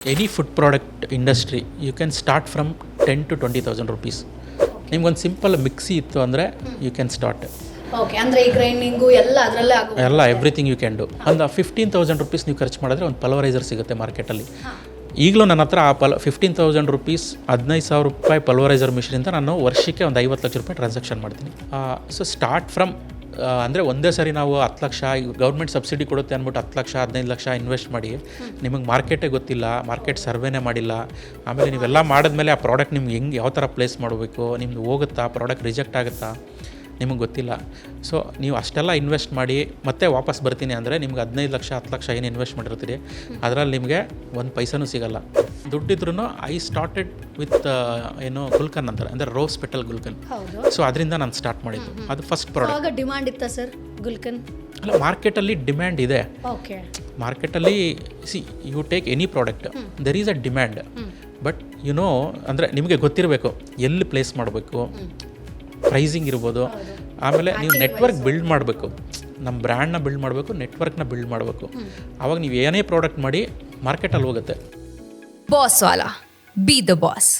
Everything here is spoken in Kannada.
Any food product industry you can start from 10,000 to 20,000 rupees. ನಿಮ್ಗೊಂದು ಸಿಂಪಲ್ ಮಿಕ್ಸಿ ಇತ್ತು ಅಂದರೆ ಯು ಕ್ಯಾನ್ ಸ್ಟಾರ್ಟ್. ಓಕೆ, ಅಂದರೆ ಈ ಗ್ರೈಂಡಿಂಗು ಎಲ್ಲ ಅದರಲ್ಲೇ ಆಗುತ್ತೆ. ಎಲ್ಲ ಎವ್ರಿಥಿಂಗ್ ಯು ಕ್ಯಾನ್ ಡೂ. ಒಂದು 15,000 rupees ನೀವು ಖರ್ಚು ಮಾಡಿದ್ರೆ ಒಂದು ಪಲ್ವರೈಸರ್ ಸಿಗುತ್ತೆ ಮಾರ್ಕೆಟಲ್ಲಿ. ಈಗಲೂ ನನ್ನ ಹತ್ರ ಆ 15,000 rupees 15,000 ರೂಪಾಯಿ ಪಲ್ವರೈಸರ್ ಮಿಷಿನಿಂದ ನಾನು ವರ್ಷಕ್ಕೆ ಒಂದು 50 ಲಕ್ಷ ರೂಪಾಯಿ ಟ್ರಾನ್ಸಾಕ್ಷನ್ ಮಾಡ್ತೀನಿ. ಸೊ ಸ್ಟಾರ್ಟ್ ಫ್ರಮ್ ಅಂದರೆ ಒಂದೇ ಸರಿ ನಾವು 10 ಲಕ್ಷ ಗೌರ್ಮೆಂಟ್ ಸಬ್ಸಿಡಿ ಕೊಡುತ್ತೆ ಅಂದ್ಬಿಟ್ಟು 10 ಲಕ್ಷ 15 ಲಕ್ಷ ಇನ್ವೆಸ್ಟ್ ಮಾಡಿ ನಿಮಗೆ ಮಾರ್ಕೆಟೇ ಗೊತ್ತಿಲ್ಲ, ಮಾರ್ಕೆಟ್ ಸರ್ವೇನೇ ಮಾಡಿಲ್ಲ, ಆಮೇಲೆ ನೀವೆಲ್ಲ ಮಾಡಿದ್ಮೇಲೆ ಆ ಪ್ರಾಡಕ್ಟ್ ನಿಮ್ಗೆ ಹೆಂಗೆ ಯಾವ ಥರ ಪ್ಲೇಸ್ ಮಾಡಬೇಕು, ನಿಮ್ದು ಹೋಗುತ್ತಾ, ಪ್ರಾಡಕ್ಟ್ ರಿಜೆಕ್ಟ್ ಆಗುತ್ತಾ ನಿಮಗೆ ಗೊತ್ತಿಲ್ಲ. ಸೊ ನೀವು ಅಷ್ಟೆಲ್ಲ ಇನ್ವೆಸ್ಟ್ ಮಾಡಿ ಮತ್ತೆ ವಾಪಸ್ ಬರ್ತೀನಿ ಅಂದರೆ ನಿಮ್ಗೆ 15 ಲಕ್ಷ 10 ಲಕ್ಷ ಏನು ಇನ್ವೆಸ್ಟ್ ಮಾಡಿರ್ತೀರಿ ಅದರಲ್ಲಿ ನಿಮಗೆ ಒಂದು ಪೈಸನೂ ಸಿಗಲ್ಲ. ದುಡ್ಡಿದ್ರೂ ಐ ಸ್ಟಾರ್ಟೆಡ್ ವಿತ್ ಗುಲ್ಕನ್ ಅಂತಾರೆ, ಅಂದರೆ ರೋಸ್ ಪೆಟಲ್ ಗುಲ್ಕನ್. ಸೊ ಅದರಿಂದ ನಾನು ಸ್ಟಾರ್ಟ್ ಮಾಡಿದ್ದು, ಅದು ಫಸ್ಟ್ ಪ್ರಾಡಕ್ಟ್. ಡಿಮಾಂಡ್ ಇತ್ತಾ ಸರ್ ಗುಲ್ಕನ್? ಅಲ್ಲ, ಮಾರ್ಕೆಟಲ್ಲಿ ಡಿಮ್ಯಾಂಡ್ ಇದೆ. ಓಕೆ, ಮಾರ್ಕೆಟಲ್ಲಿ you take any product there is a demand. But ಅಂದರೆ ನಿಮಗೆ ಗೊತ್ತಿರಬೇಕು ಎಲ್ಲಿ ಪ್ಲೇಸ್ ಮಾಡಬೇಕು, ಪ್ರೈಸಿಂಗ್ ಇರ್ಬೋದು, ಆಮೇಲೆ ನೀವು ನೆಟ್ವರ್ಕ್ ಬಿಲ್ಡ್ ಮಾಡಬೇಕು, ನಮ್ಮ ಬ್ರ್ಯಾಂಡ್ನ ಬಿಲ್ಡ್ ಮಾಡಬೇಕು, ನೆಟ್ವರ್ಕ್ನ ಬಿಲ್ಡ್ ಮಾಡಬೇಕು. ಆವಾಗ ನೀವು ಏನೇ ಪ್ರಾಡಕ್ಟ್ ಮಾಡಿ ಮಾರ್ಕೆಟಲ್ಲಿ ಹೋಗುತ್ತೆ. Boss Vala, B the boss.